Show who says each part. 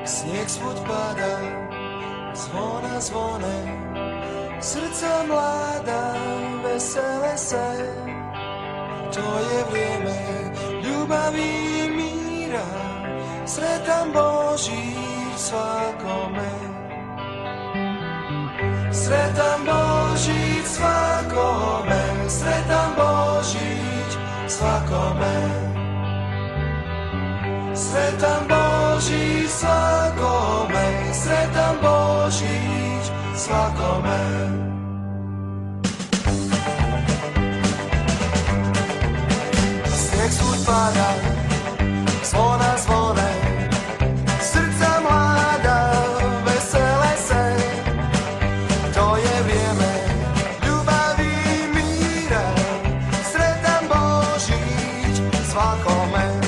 Speaker 1: Snijeg svud pada, zvona zvone, srca mlada vesele se. To je vrijeme ljubavi i mira, sretan Božić svakome. Sretan Božić svakome, sretan Božić svakome. Sretan Božić svakome, sretan Božić svakome. Snijeg svud pada, zvona zvone, srca mlada vesele se. To je vrijeme ljubavi i mira, sretan Božić svakome.